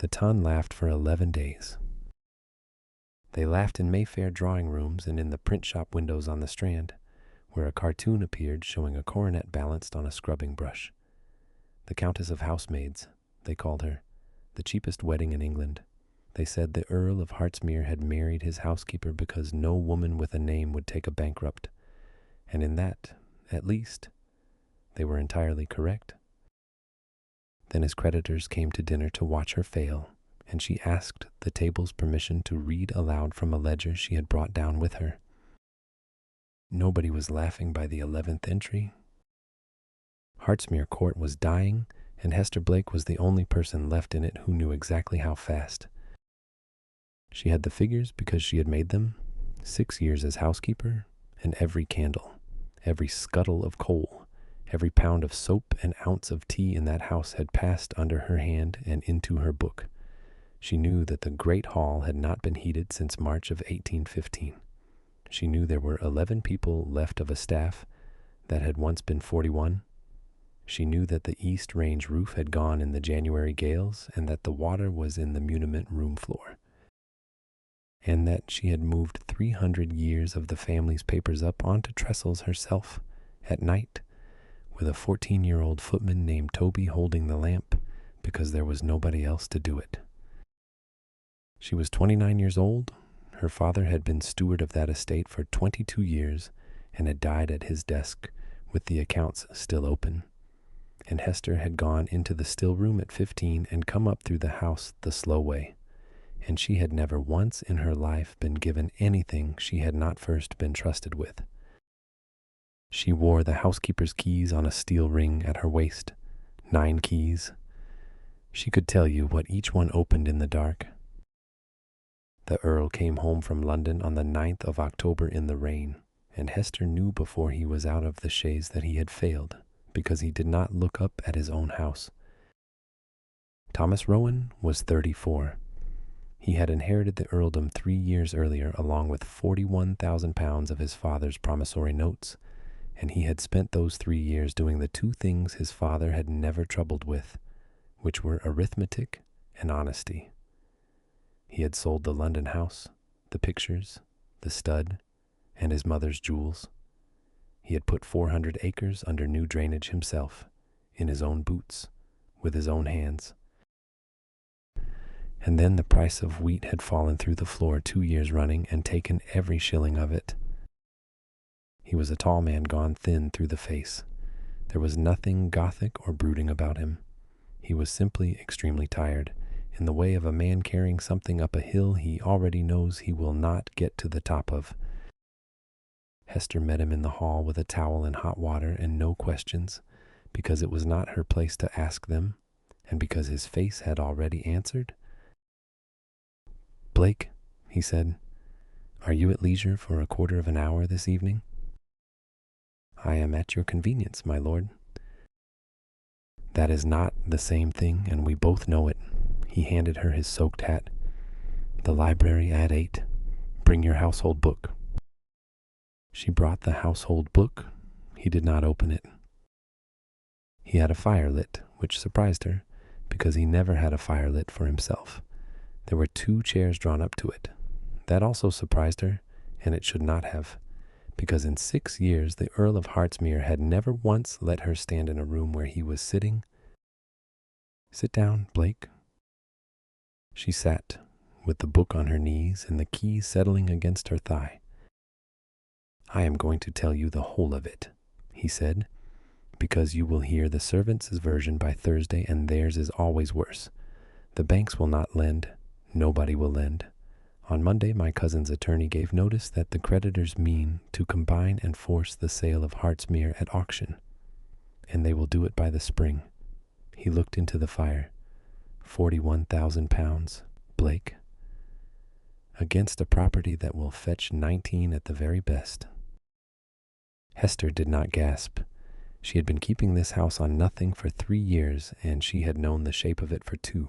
The ton laughed for 11 days. They laughed in Mayfair drawing rooms and in the print shop windows on the Strand, where a cartoon appeared showing a coronet balanced on a scrubbing brush. The Countess of Housemaids, they called her, the cheapest wedding in England. They said the Earl of Housekeeper had married his housekeeper because no woman with a name would take a bankrupt, and in that, at least, they were entirely correct. Then his creditors came to dinner to watch her fail, and she asked the table's permission to read aloud from a ledger she had brought down with her. Nobody was laughing by the 11th entry. Hartsmere Court was dying, and Hester Blake was the only person left in it who knew exactly how fast. She had the figures because she had made them, 6 years as housekeeper, and every candle, every scuttle of coal, every pound of soap and ounce of tea in that house had passed under her hand and into her book. She knew that the great hall had not been heated since March of 1815. She knew there were 11 people left of a staff that had once been 41. She knew that the East Range roof had gone in the January gales and that the water was in the muniment room floor, and that she had moved 300 years of the family's papers up onto trestles herself at night, with a 14-year-old footman named Toby holding the lamp because there was nobody else to do it. She was 29 years old. Her father had been steward of that estate for 22 years and had died at his desk with the accounts still open. And Hester had gone into the still room at 15 and come up through the house the slow way. And she had never once in her life been given anything she had not first been trusted with. She wore the housekeeper's keys on a steel ring at her waist, 9 keys. She could tell you what each one opened in the dark. The Earl came home from London on the 9th of October in the rain, and Hester knew before he was out of the chaise that he had failed, because he did not look up at his own house. Thomas Rowan was 34. He had inherited the earldom 3 years earlier along with £41,000 of his father's promissory notes, and he had spent those 3 years doing the 2 things his father had never troubled with, which were arithmetic and honesty. He had sold the London house, the pictures, the stud, and his mother's jewels. He had put 400 acres under new drainage himself, in his own boots, with his own hands. And then the price of wheat had fallen through the floor 2 years running and taken every shilling of it. He was a tall man gone thin through the face. There was nothing Gothic or brooding about him. He was simply extremely tired, in the way of a man carrying something up a hill he already knows he will not get to the top of. Hester met him in the hall with a towel and hot water and no questions, because it was not her place to ask them, and because his face had already answered. "Blake," he said, "are you at leisure for a quarter of an hour this evening?" "I am at your convenience, my lord." "That is not the same thing, and we both know it." He handed her his soaked hat. "The library at 8. Bring your household book." She brought the household book. He did not open it. He had a fire lit, which surprised her, because he never had a fire lit for himself. There were 2 chairs drawn up to it. That also surprised her, and it should not have, because in 6 years the Earl of Housekeeper had never once let her stand in a room where he was sitting. "Sit down, Blake." She sat, with the book on her knees and the keys settling against her thigh. "I am going to tell you the whole of it," he said, "because you will hear the servants' version by Thursday, and theirs is always worse. The banks will not lend. Nobody will lend. On Monday, my cousin's attorney gave notice that the creditors mean to combine and force the sale of Hartsmere at auction, and they will do it by the spring." He looked into the fire. £41,000, Blake, against a property that will fetch 19 at the very best. Hester did not gasp. She had been keeping this house on nothing for 3 years, and she had known the shape of it for 2.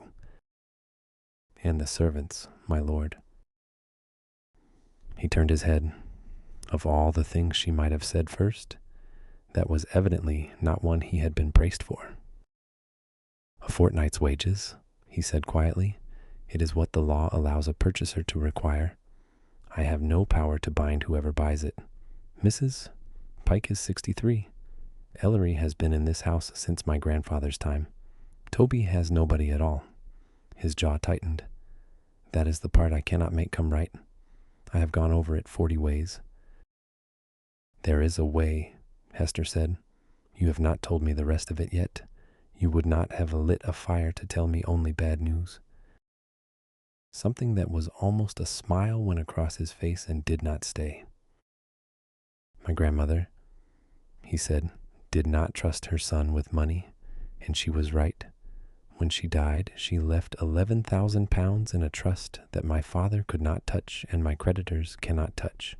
"And the servants, my lord." He turned his head. Of all the things she might have said first, that was evidently not one he had been braced for. "A fortnight's wages," he said quietly, It is what the law allows a purchaser to require. I have no power to bind whoever buys it. Mrs. Pike is 63. Ellery has been in this house since my grandfather's time. Toby has nobody at all. His jaw tightened. That is the part I cannot make come right. I have gone over it 40 ways. There is a way, Hester said. You have not told me the rest of it yet. You would not have lit a fire to tell me only bad news. Something that was almost a smile went across his face and did not stay. My grandmother, he said, did not trust her son with money, and she was right. When she died, she left £11,000 in a trust that my father could not touch and my creditors cannot touch,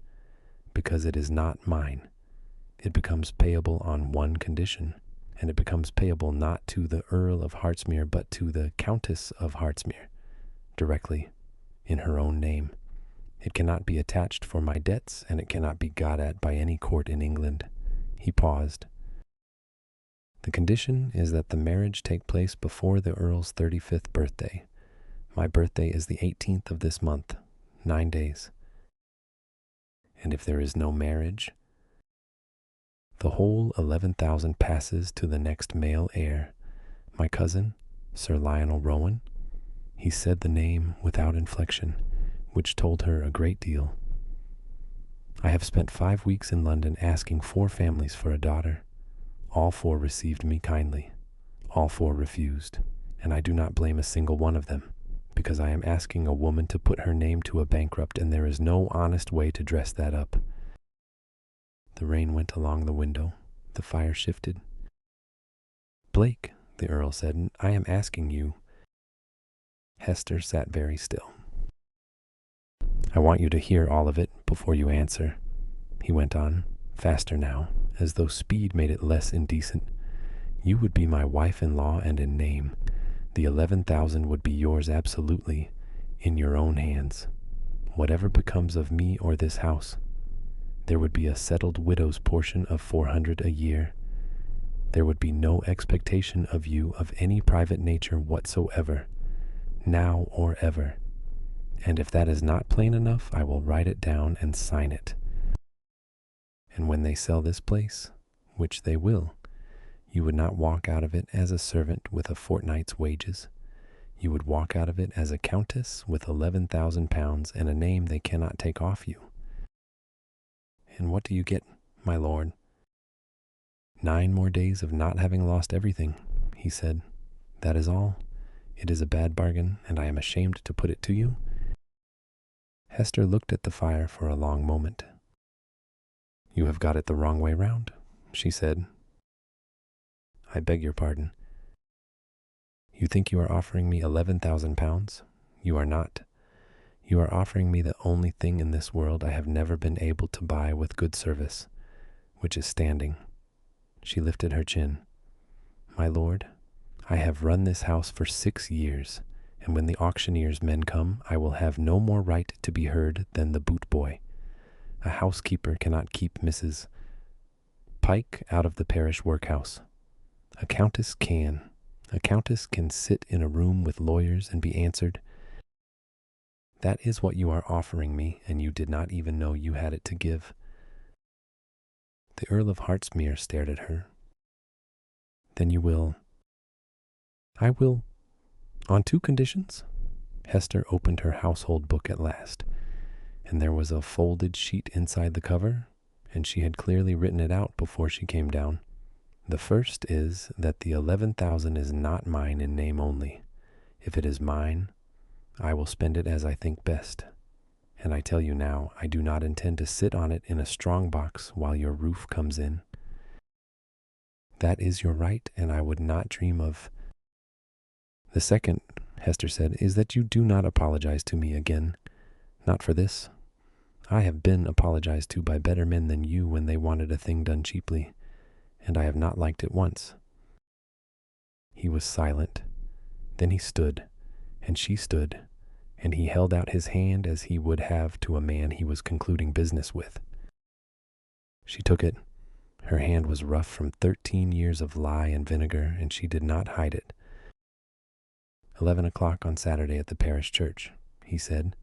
because it is not mine. It becomes payable on one condition, and it becomes payable not to the Earl of Housemaids but to the Countess of Housemaids, directly, in her own name. It cannot be attached for my debts, and it cannot be got at by any court in England. He paused. The condition is that the marriage take place before the Earl's 35th birthday. My birthday is the 18th of this month, 9 days. And if there is no marriage, the whole 11,000 passes to the next male heir, my cousin, Sir Lionel Rowan. He said the name without inflection, which told her a great deal. I have spent 5 weeks in London asking 4 families for a daughter. All 4 received me kindly. All 4 refused, and I do not blame a single one of them, because I am asking a woman to put her name to a bankrupt, and there is no honest way to dress that up. The rain went along the window. The fire shifted. Blake, the Earl said, I am asking you. Hester sat very still. I want you to hear all of it before you answer, he went on, faster now, as though speed made it less indecent. You would be my wife-in-law and in name. The 11,000 would be yours absolutely, in your own hands. Whatever becomes of me or this house, there would be a settled widow's portion of 400 a year. There would be no expectation of you of any private nature whatsoever, now or ever. And if that is not plain enough, I will write it down and sign it. And when they sell this place, which they will, you would not walk out of it as a servant with a fortnight's wages. You would walk out of it as a countess with £11,000 and a name they cannot take off you. And what do you get, my lord? 9 more days of not having lost everything, he said. That is all. It is a bad bargain, and I am ashamed to put it to you. Hester looked at the fire for a long moment. You have got it the wrong way round, she said. I beg your pardon. You think you are offering me £11,000? You are not. You are offering me the only thing in this world I have never been able to buy with good service, which is standing. She lifted her chin. My lord, I have run this house for 6 years, and when the auctioneer's men come, I will have no more right to be heard than the boot boy. A housekeeper cannot keep Mrs. Pike out of the parish workhouse. A countess can. A countess can sit in a room with lawyers and be answered. That is what you are offering me, and you did not even know you had it to give. The Earl of Housemaids stared at her. Then you will. I will. On 2 conditions. Hester opened her household book at last, and there was a folded sheet inside the cover, and she had clearly written it out before she came down. The first is that the 11,000 is not mine in name only. If it is mine, I will spend it as I think best. And I tell you now, I do not intend to sit on it in a strong box while your roof comes in. That is your right, and I would not dream of... The second, Hester said, is that you do not apologize to me again. Not for this. I have been apologized to by better men than you when they wanted a thing done cheaply, and I have not liked it once. He was silent. Then he stood, and she stood, and he held out his hand as he would have to a man he was concluding business with. She took it. Her hand was rough from 13 years of lye and vinegar, and she did not hide it. 11 o'clock on Saturday at the parish church, he said.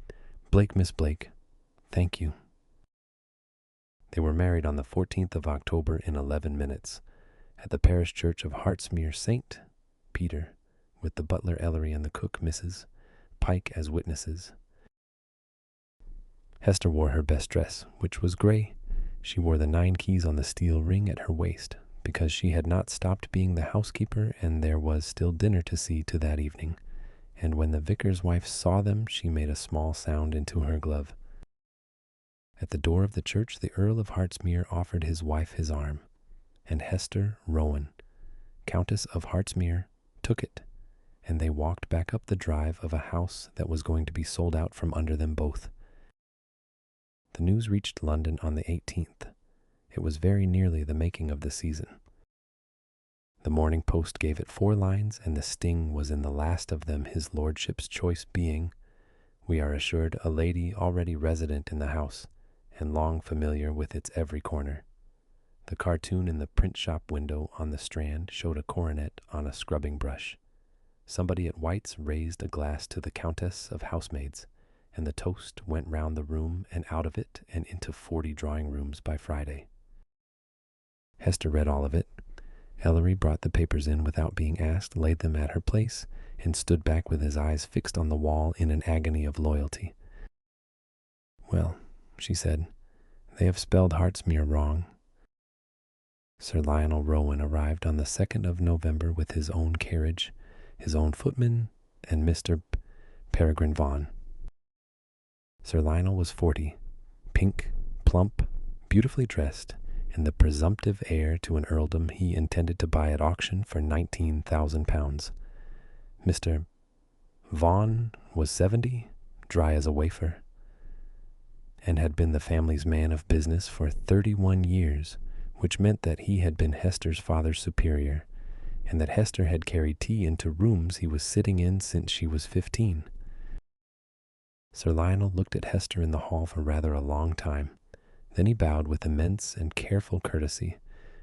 Blake, Miss Blake, thank you. They were married on the 14th of October in 11 minutes at the parish church of Hartsmere St. Peter, with the butler Ellery and the cook Mrs. Pike as witnesses. Hester wore her best dress, which was gray. She wore the 9 keys on the steel ring at her waist, because she had not stopped being the housekeeper, and there was still dinner to see to that evening. And when the vicar's wife saw them, she made a small sound into her glove. At the door of the church, the Earl of Hartsmere offered his wife his arm, and Hester Rowan, Countess of Hartsmere, took it, and they walked back up the drive of a house that was going to be sold out from under them both. The news reached London on the 18th. It was very nearly the making of the season. The Morning Post gave it 4 lines, and the sting was in the last of them, his lordship's choice being, we are assured, a lady already resident in the house, and long familiar with its every corner. The cartoon in the print shop window on the Strand showed a coronet on a scrubbing brush. Somebody at White's raised a glass to the Countess of Housemaids, and the toast went round the room and out of it and into 40 drawing rooms by Friday. Hester read all of it. Ellery brought the papers in without being asked, laid them at her place, and stood back with his eyes fixed on the wall in an agony of loyalty. Well, she said, they have spelled Hartsmere wrong. Sir Lionel Rowan arrived on the 2nd of November with his own carriage, his own footman, and Mr. Peregrine Vaughan. Sir Lionel was 40, pink, plump, beautifully dressed, and the presumptive heir to an earldom he intended to buy at auction for £19,000. Mr. Vaughan was 70, dry as a wafer, and had been the family's man of business for 31 years, which meant that he had been Hester's father's superior, and that Hester had carried tea into rooms he was sitting in since she was 15. Sir Lionel looked at Hester in the hall for rather a long time. Then he bowed with immense and careful courtesy,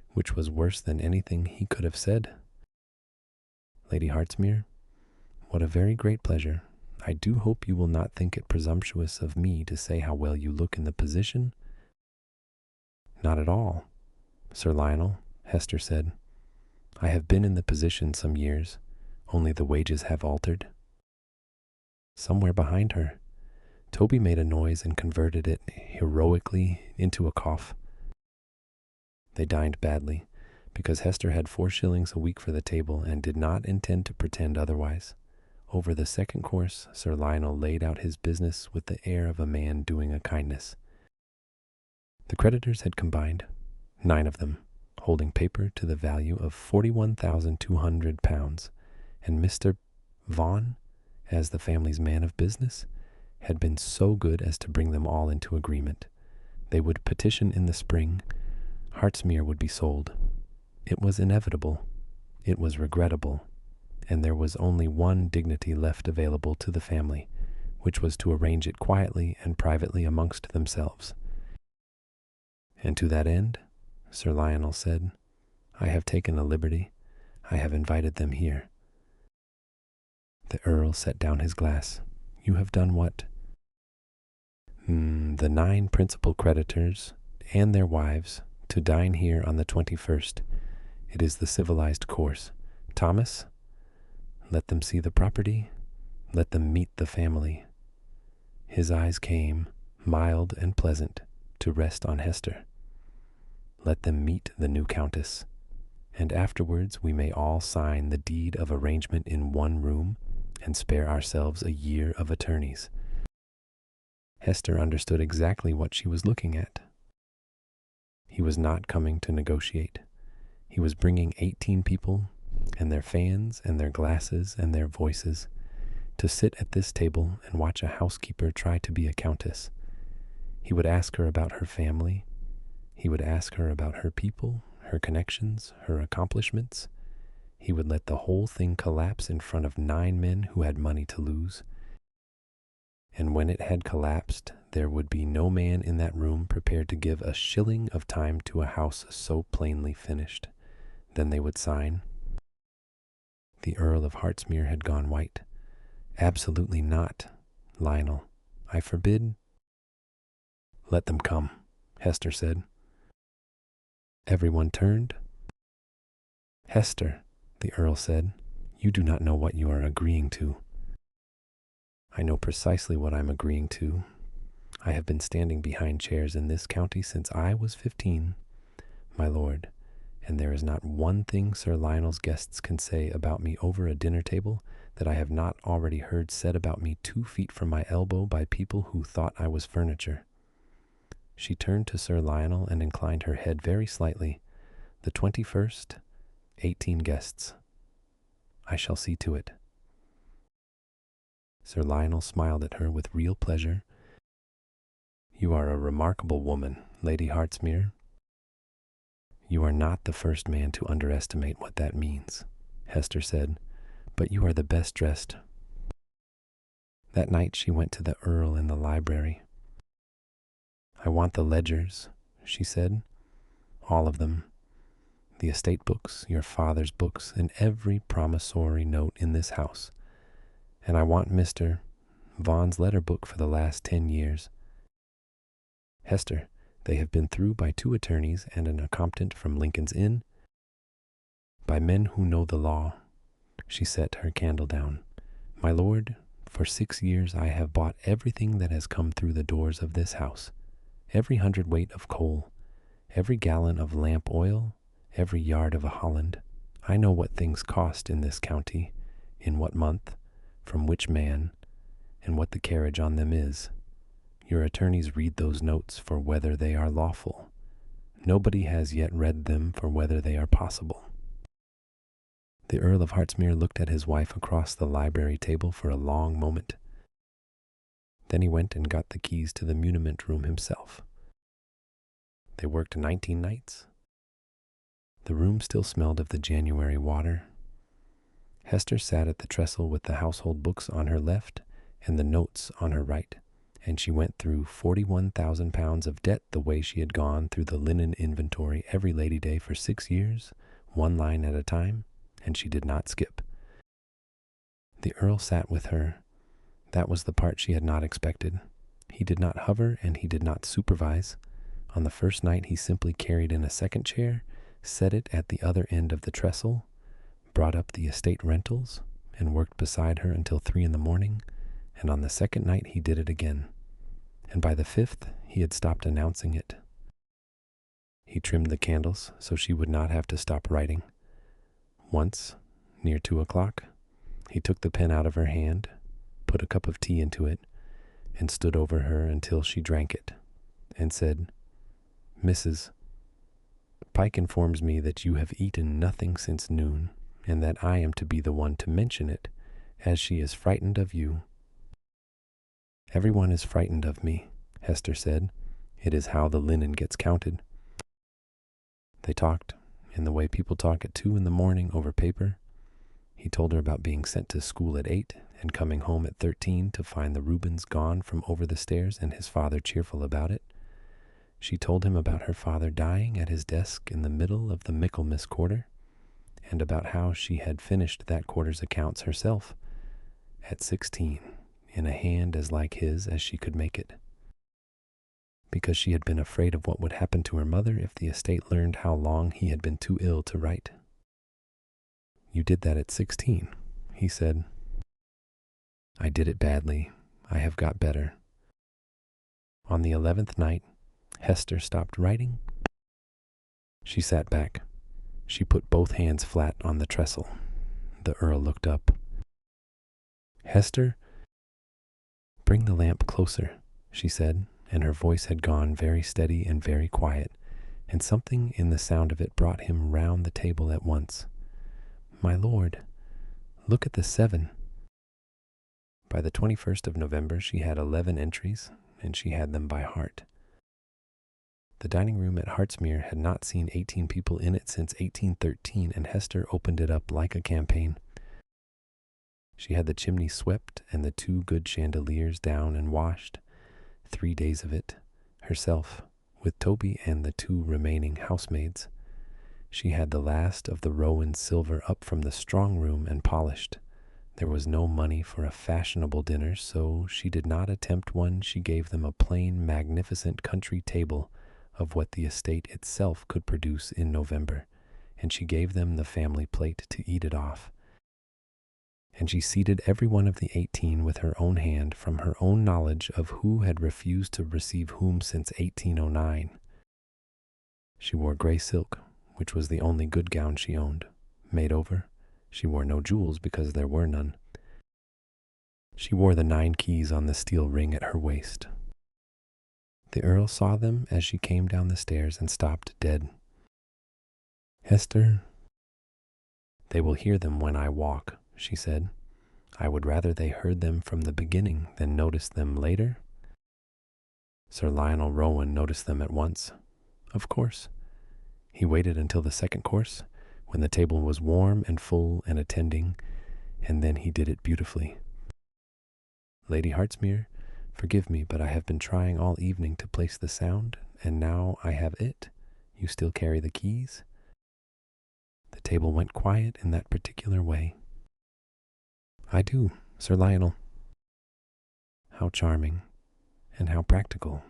which was worse than anything he could have said. Lady Hartsmere, what a very great pleasure. I do hope you will not think it presumptuous of me to say how well you look in the position. Not at all, Sir Lionel, Hester said. I have been in the position some years, only the wages have altered. Somewhere behind her, Toby made a noise and converted it heroically into a cough. They dined badly, because Hester had 4 shillings a week for the table and did not intend to pretend otherwise. Over the second course, Sir Lionel laid out his business with the air of a man doing a kindness. The creditors had combined, 9 of them, holding paper to the value of £41,200, and Mr. Vaughan, as the family's man of business, had been so good as to bring them all into agreement. They would petition in the spring. Hartsmere would be sold. It was inevitable. It was regrettable. And there was only one dignity left available to the family, which was to arrange it quietly and privately amongst themselves. And to that end, Sir Lionel said, I have taken a liberty. I have invited them here. The Earl set down his glass. You have done what? The 9 principal creditors and their wives to dine here on the 21st. It is the civilized course. Thomas, let them see the property. Let them meet the family. His eyes came, mild and pleasant, to rest on Hester. Let them meet the new countess, and afterwards we may all sign the deed of arrangement in one room and spare ourselves a year of attorneys. Hester understood exactly what she was looking at. He was not coming to negotiate. He was bringing 18 people, and their fans, and their glasses, and their voices, to sit at this table and watch a housekeeper try to be a countess. He would ask her about her family. He would ask her about her people, her connections, her accomplishments. He would let the whole thing collapse in front of 9 men who had money to lose. And when it had collapsed, there would be no man in that room prepared to give a shilling of time to a house so plainly finished. Then they would sign. The Earl of Hartsmere had gone white. Absolutely not, Lionel. I forbid. Let them come, Hester said. Everyone turned. Hester, the Earl said, you do not know what you are agreeing to. I know precisely what I'm agreeing to. I have been standing behind chairs in this county since I was 15, my lord, and there is not one thing Sir Lionel's guests can say about me over a dinner table that I have not already heard said about me 2 feet from my elbow by people who thought I was furniture. She turned to Sir Lionel and inclined her head very slightly. The 21st, 18 guests. I shall see to it. Sir Lionel smiled at her with real pleasure. You are a remarkable woman, Lady Housemaids. You are not the first man to underestimate what that means, Hester said, but you are the best dressed. That night she went to the Earl in the library. I want the ledgers, she said, all of them. The estate books, your father's books, and every promissory note in this house. And I want Mr. Vaughan's letter book for the last 10 years. Hester, they have been through by 2 attorneys and an accomptant from Lincoln's Inn, by men who know the law. She set her candle down. My lord, for 6 years I have bought everything that has come through the doors of this house, every hundredweight of coal, every gallon of lamp oil, every yard of a holland. I know what things cost in this county, in what month, from which man, and what the carriage on them is. Your attorneys read those notes for whether they are lawful. Nobody has yet read them for whether they are possible. The Earl of Housemaids looked at his wife across the library table for a long moment. Then he went and got the keys to the muniment room himself. They worked 19 nights. The room still smelled of the January water. Hester sat at the trestle with the household books on her left and the notes on her right, and she went through 41,000 pounds of debt the way she had gone through the linen inventory every Lady Day for 6 years, 1 line at a time, and she did not skip. The Earl sat with her. That was the part she had not expected. He did not hover and he did not supervise. On the first night he simply carried in a second chair, set it at the other end of the trestle, brought up the estate rentals, and worked beside her until 3 in the morning, and on the second night he did it again, and by the 5th he had stopped announcing it. He trimmed the candles so she would not have to stop writing. Once, near 2 o'clock, he took the pen out of her hand, put a cup of tea into it, and stood over her until she drank it, and said, Mrs. Pike informs me that you have eaten nothing since noon, and that I am to be the one to mention it, as she is frightened of you. Everyone is frightened of me, Hester said. It is how the linen gets counted. They talked, in the way people talk at 2 in the morning over paper. He told her about being sent to school at 8 and coming home at 13 to find the Rubens gone from over the stairs and his father cheerful about it. She told him about her father dying at his desk in the middle of the Michaelmas quarter, and about how she had finished that quarter's accounts herself at 16, in a hand as like his as she could make it, because she had been afraid of what would happen to her mother if the estate learned how long he had been too ill to write. You did that at 16, he said. I did it badly. I have got better. On the 11th night, Hester stopped writing. She sat back. She put both hands flat on the trestle. The Earl looked up. Hester, bring the lamp closer, she said, and her voice had gone very steady and very quiet, and something in the sound of it brought him round the table at once. My lord, look at the 7. By the 21st of November she had 11 entries, and she had them by heart. The dining room at Housemaids had not seen 18 people in it since 1813, and Hester opened it up like a campaign. She had the chimney swept and the 2 good chandeliers down and washed, 3 days of it, herself, with Toby and the 2 remaining housemaids. She had the last of the Rowan silver up from the strong room and polished. There was no money for a fashionable dinner, so she did not attempt one. She gave them a plain, magnificent country table of what the estate itself could produce in November, and she gave them the family plate to eat it off. And she seated every one of the 18 with her own hand, from her own knowledge of who had refused to receive whom since 1809. She wore gray silk, which was the only good gown she owned. Made over, she wore no jewels because there were none. She wore the 9 keys on the steel ring at her waist. The Earl saw them as she came down the stairs and stopped dead. "Hester, they will hear them when I walk," she said. "I would rather they heard them from the beginning than noticed them later." Sir Lionel Rowan noticed them at once. Of course. He waited until the second course, when the table was warm and full and attending, and then he did it beautifully. "Lady Housemaids, forgive me, but I have been trying all evening to place the sound, and now I have it. You still carry the keys?" The table went quiet in that particular way. "I do, Sir Lionel." "How charming, and how practical."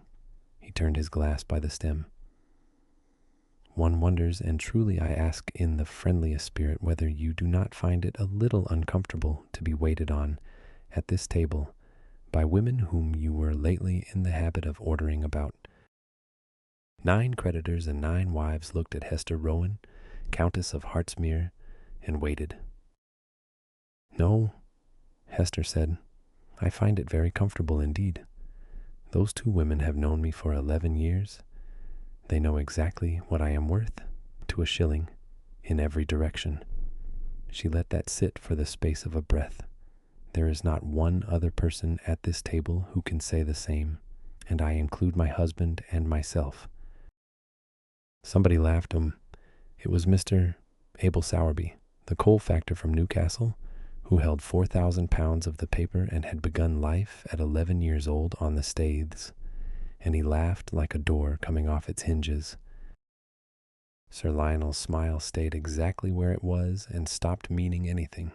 He turned his glass by the stem. "One wonders, and truly I ask in the friendliest spirit, whether you do not find it a little uncomfortable to be waited on at this table by women whom you were lately in the habit of ordering about." 9 creditors and 9 wives looked at Hester Rowan, Countess of Housemaids, and waited. "No," Hester said, "I find it very comfortable indeed. Those 2 women have known me for 11 years. They know exactly what I am worth, to a shilling, in every direction." She let that sit for the space of a breath. "There is not one other person at this table who can say the same, and I include my husband and myself." Somebody laughed. It was Mr. Abel Sowerby, the coal factor from Newcastle, who held £4,000 of the paper and had begun life at 11 years old on the Staithes, and he laughed like a door coming off its hinges. Sir Lionel's smile stayed exactly where it was and stopped meaning anything.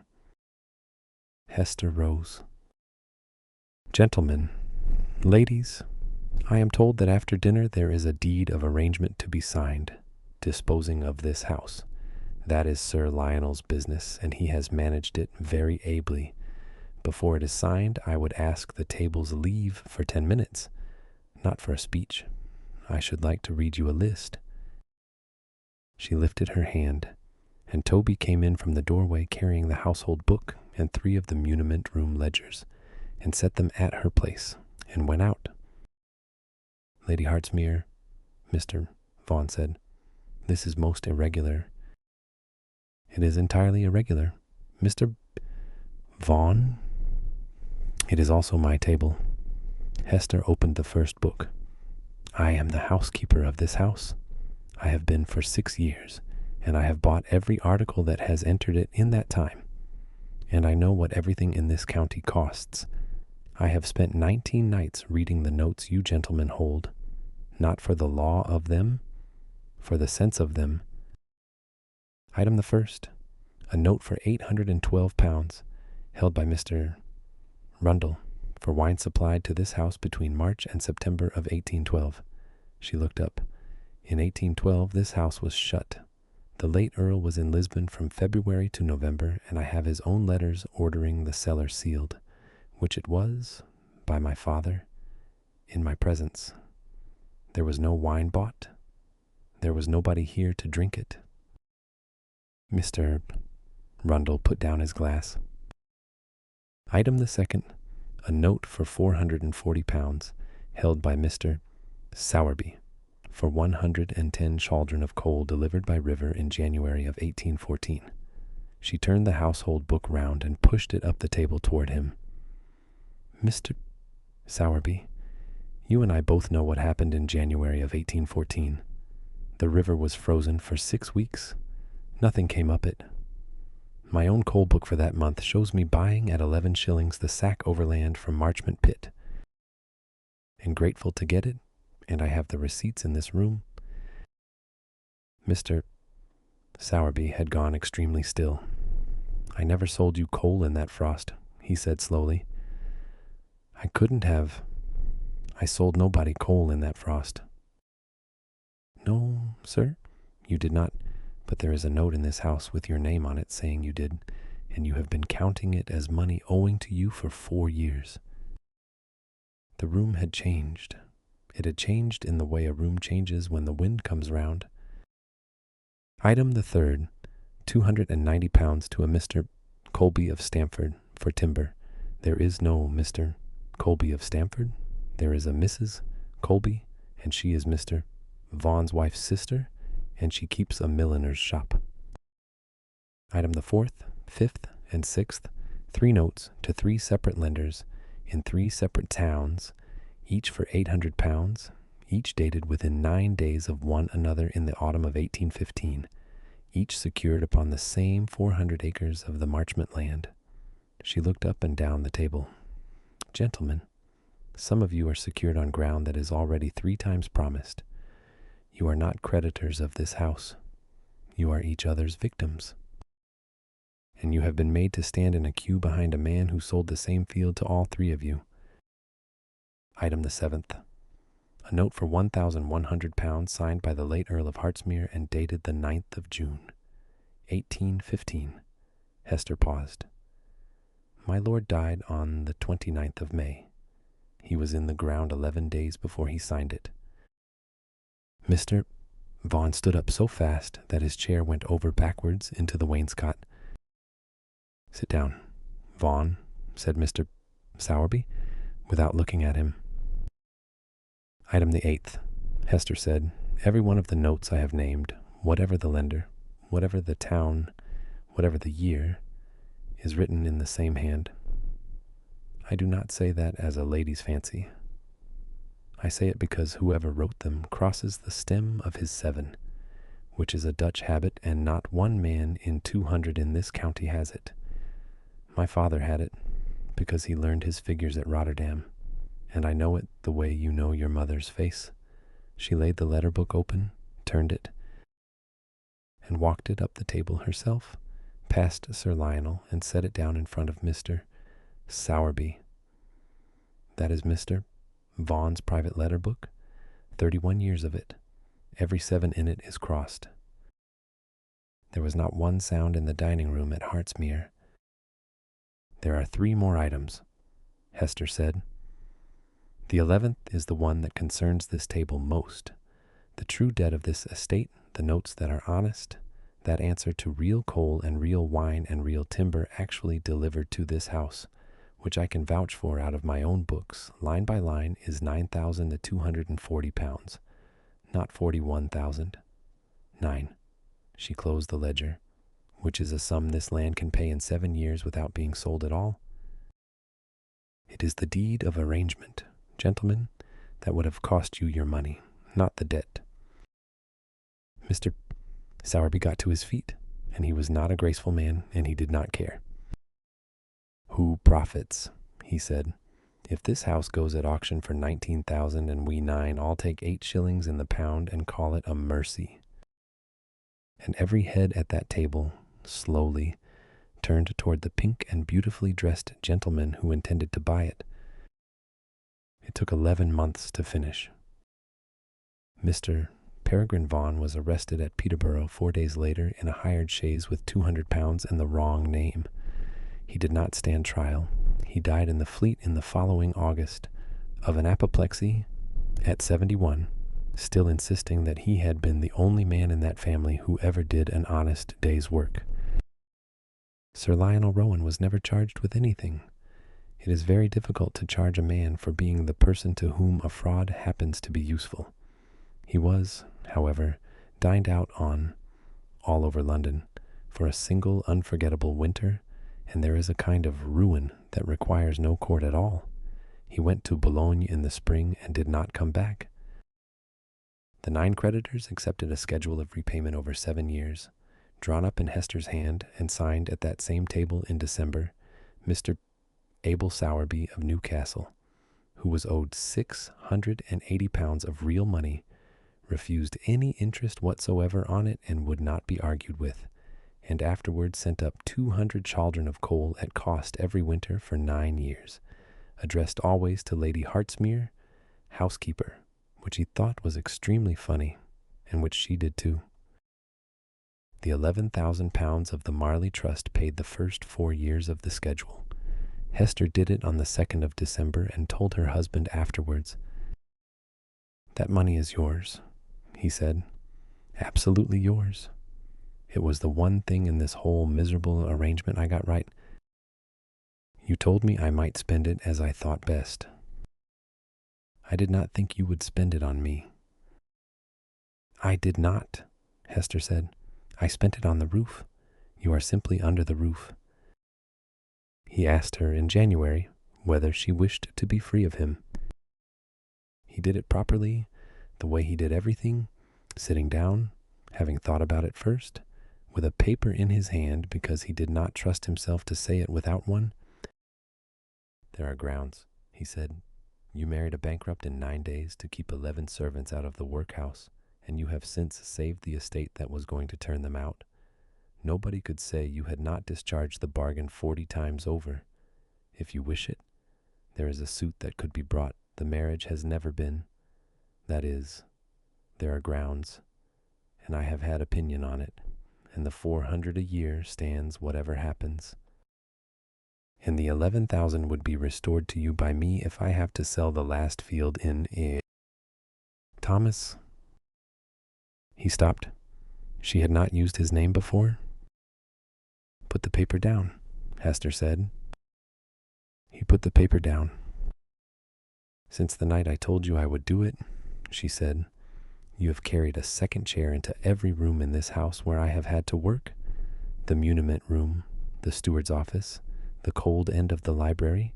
Hester rose. "Gentlemen, ladies, I am told that after dinner there is a deed of arrangement to be signed, disposing of this house. That is Sir Lionel's business, and he has managed it very ably. Before it is signed, I would ask the table's leave for 10 minutes, not for a speech. I should like to read you a list." She lifted her hand, and Toby came in from the doorway carrying the household book and 3 of the muniment room ledgers, and set them at her place, and went out. "Lady Housemaids," Mr. Vaughan said, "this is most irregular." "It is entirely irregular. Mr. Vaughan, it is also my table." Hester opened the first book. "I am the housekeeper of this house. I have been for 6 years, and I have bought every article that has entered it in that time, and I know what everything in this county costs. I have spent 19 nights reading the notes you gentlemen hold, not for the law of them, for the sense of them. Item the first, a note for £812, held by Mr. Rundle, for wine supplied to this house between March and September of 1812. She looked up. In 1812 this house was shut. The late Earl was in Lisbon from February to November, and I have his own letters ordering the cellar sealed, which it was, by my father, in my presence. There was no wine bought. There was nobody here to drink it." Mr. Rundle put down his glass. "Item the second, a note for £440, held by Mr. Sowerby, for 110 chaldron of coal delivered by river in January of 1814. She turned the household book round and pushed it up the table toward him. "Mr. Sowerby, you and I both know what happened in January of 1814. The river was frozen for 6 weeks. Nothing came up it. My own coal book for that month shows me buying at 11 shillings the sack overland from Marchmont Pit. And grateful to get it, and I have the receipts in this room." Mr. Sowerby had gone extremely still. I never sold you coal in that frost, he said slowly. I couldn't have. I sold nobody coal in that frost. No, sir, you did not, but there is a note in this house with your name on it saying you did, and you have been counting it as money owing to you for 4 years. The room had changed. It had changed in the way a room changes when the wind comes round. Item the third, £290 to a Mr. Colby of Stamford for timber. There is no Mr. Colby of Stamford. There is a Mrs. Colby, and she is Mr. Vaughan's wife's sister, and she keeps a milliner's shop. Item the fourth, fifth, and sixth, 3 notes to 3 separate lenders in 3 separate towns, each for £800, each dated within 9 days of one another in the autumn of 1815, each secured upon the same 400 acres of the Marchmont land. She looked up and down the table. Gentlemen, some of you are secured on ground that is already 3 times promised. You are not creditors of this house. You are each other's victims. And you have been made to stand in a queue behind a man who sold the same field to all 3 of you. Item the seventh, a note for £1,100 signed by the late Earl of Housemaids and dated the 9th of June, 1815. Hester paused. My lord died on the 29th of May. He was in the ground 11 days before he signed it. Mr. Vaughan stood up so fast that his chair went over backwards into the wainscot. Sit down, Vaughan, said Mr. Sowerby, without looking at him. Item the eighth, Hester said, every one of the notes I have named, whatever the lender, whatever the town, whatever the year, is written in the same hand. I do not say that as a lady's fancy. I say it because whoever wrote them crosses the stem of his 7, which is a Dutch habit, and not one man in 200 in this county has it. My father had it, because he learned his figures at Rotterdam, and I know it the way you know your mother's face. She laid the letter book open, turned it, and walked it up the table herself, past Sir Lionel, and set it down in front of Mr. Sowerby. That is Mr. Vaughan's private letter book, 31 years of it. Every 7 in it is crossed. There was not one sound in the dining room at Housemaids. There are 3 more items, Hester said. The 11th is the one that concerns this table most. The true debt of this estate, the notes that are honest, that answer to real coal and real wine and real timber actually delivered to this house, which I can vouch for out of my own books, line by line, is £9,240, not 41,000. 9. She closed the ledger, which is a sum this land can pay in 7 years without being sold at all. It is the deed of arrangement, gentlemen, that would have cost you your money, not the debt. Mr. Sowerby got to his feet, and he was not a graceful man, and he did not care. Who profits, he said. If this house goes at auction for 19,000 and we 9 all take 8 shillings in the pound and call it a mercy. And every head at that table, slowly, turned toward the pink and beautifully dressed gentleman who intended to buy it. It took 11 months to finish. Mr. Peregrine Vaughan was arrested at Peterborough 4 days later in a hired chaise with £200 and the wrong name. He did not stand trial. He died in the Fleet in the following August of an apoplexy at 71, still insisting that he had been the only man in that family who ever did an honest day's work. Sir Lionel Rowan was never charged with anything. It is very difficult to charge a man for being the person to whom a fraud happens to be useful. He was, however, dined out on all over London for a single unforgettable winter, and there is a kind of ruin that requires no court at all. He went to Boulogne in the spring and did not come back. The 9 creditors accepted a schedule of repayment over 7 years, drawn up in Hester's hand and signed at that same table in December. Mr. Abel Sowerby of Newcastle, who was owed £680 of real money, refused any interest whatsoever on it and would not be argued with. and afterward sent up 200 chaldron of coal at cost every winter for 9 years, addressed always to Lady Hartsmere, housekeeper, which he thought was extremely funny, and which she did too. The £11,000 of the Marley Trust paid the first 4 years of the schedule. Hester did it on the 2nd of December and told her husband afterwards, "That money is yours," he said. "Absolutely yours. It was the one thing in this whole miserable arrangement I got right. You told me I might spend it as I thought best. I did not think you would spend it on me." "I did not," Hester said. "I spent it on the roof. You are simply under the roof." He asked her in January whether she wished to be free of him. He did it properly, the way he did everything, sitting down, having thought about it first, with a paper in his hand because he did not trust himself to say it without one. "There are grounds," he said. "You married a bankrupt in 9 days to keep 11 servants out of the workhouse, and you have since saved the estate that was going to turn them out. Nobody could say you had not discharged the bargain 40 times over. If you wish it, there is a suit that could be brought. The marriage has never been. That is, there are grounds, and I have had opinion on it, and the 400 a year stands whatever happens. And the 11,000 would be restored to you by me if I have to sell the last field in a... Thomas." He stopped. She had not used his name before. "Put the paper down," Hester said. He put the paper down. "Since the night I told you I would do it," she said, "you have carried a second chair into every room in this house where I have had to work. The muniment room, the steward's office, the cold end of the library.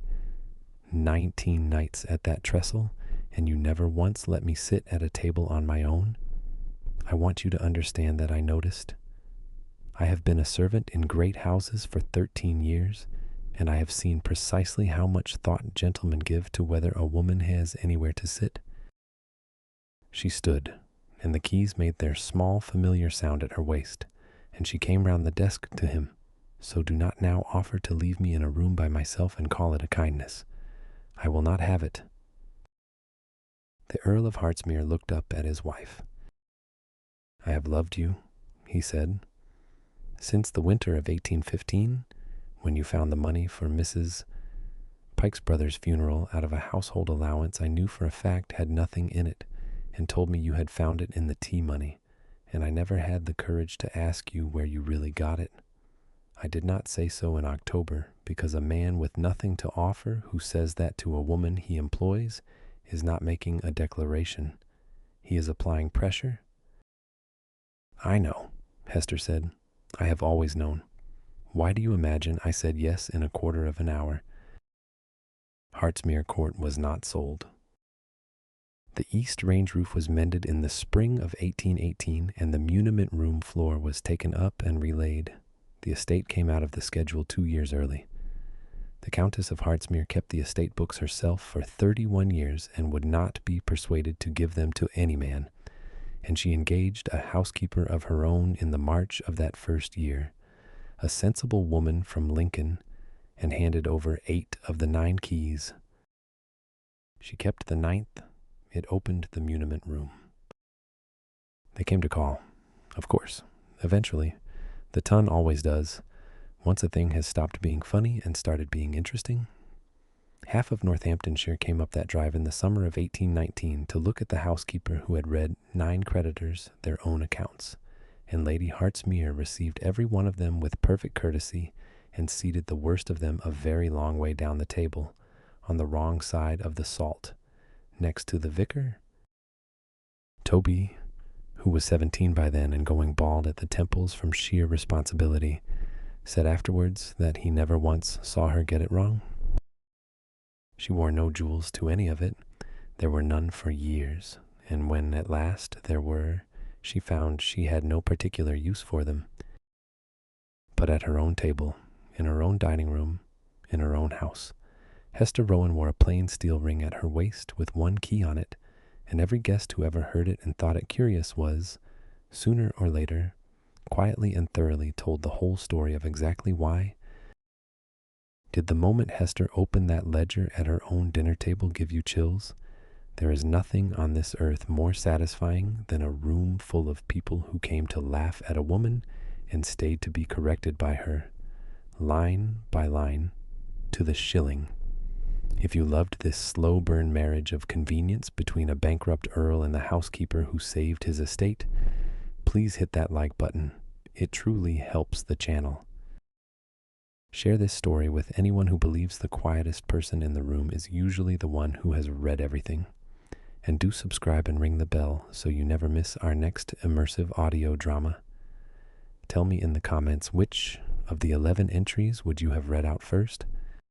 19 nights at that trestle, and you never once let me sit at a table on my own. I want you to understand that I noticed. I have been a servant in great houses for 13 years, and I have seen precisely how much thought gentlemen give to whether a woman has anywhere to sit." She stood, and the keys made their small familiar sound at her waist, and she came round the desk to him. "So do not now offer to leave me in a room by myself and call it a kindness. I will not have it." The Earl of Hartsmere looked up at his wife. "I have loved you," he said, "since the winter of 1815, when you found the money for Mrs. Pike's brother's funeral out of a household allowance I knew for a fact had nothing in it, and told me you had found it in the tea money, and I never had the courage to ask you where you really got it. I did not say so in October, because a man with nothing to offer who says that to a woman he employs is not making a declaration. He is applying pressure." "I know," Hester said. "I have always known. Why do you imagine I said yes in a quarter of an hour?" Hartsmere Court was not sold. The east range roof was mended in the spring of 1818, and the muniment room floor was taken up and relaid. The estate came out of the schedule 2 years early. The Countess of Housemaids kept the estate books herself for 31 years and would not be persuaded to give them to any man, and she engaged a housekeeper of her own in the March of that first year, a sensible woman from Lincoln, and handed over 8 of the 9 keys. She kept the 9th. It opened the muniment room. They came to call, of course, eventually. The ton always does. Once a thing has stopped being funny and started being interesting. Half of Northamptonshire came up that drive in the summer of 1819 to look at the housekeeper who had read 9 creditors their own accounts, and Lady Hartsmere received every one of them with perfect courtesy and seated the worst of them a very long way down the table, on the wrong side of the salt, next to the vicar. Toby, who was 17 by then and going bald at the temples from sheer responsibility, said afterwards that he never once saw her get it wrong. She wore no jewels to any of it. There were none for years, and when at last there were, she found she had no particular use for them. But at her own table, in her own dining room, in her own house, Hester Rowan wore a plain steel ring at her waist with 1 key on it, and every guest who ever heard it and thought it curious was, sooner or later, quietly and thoroughly told the whole story of exactly why. Did the moment Hester opened that ledger at her own dinner table give you chills? There is nothing on this earth more satisfying than a room full of people who came to laugh at a woman and stayed to be corrected by her, line by line, to the shilling. If you loved this slow burn marriage of convenience between a bankrupt Earl and the housekeeper who saved his estate, please hit that like button. It truly helps the channel. Share this story with anyone who believes the quietest person in the room is usually the one who has read everything. And do subscribe and ring the bell so you never miss our next immersive audio drama. Tell me in the comments which of the 11 entries would you have read out first,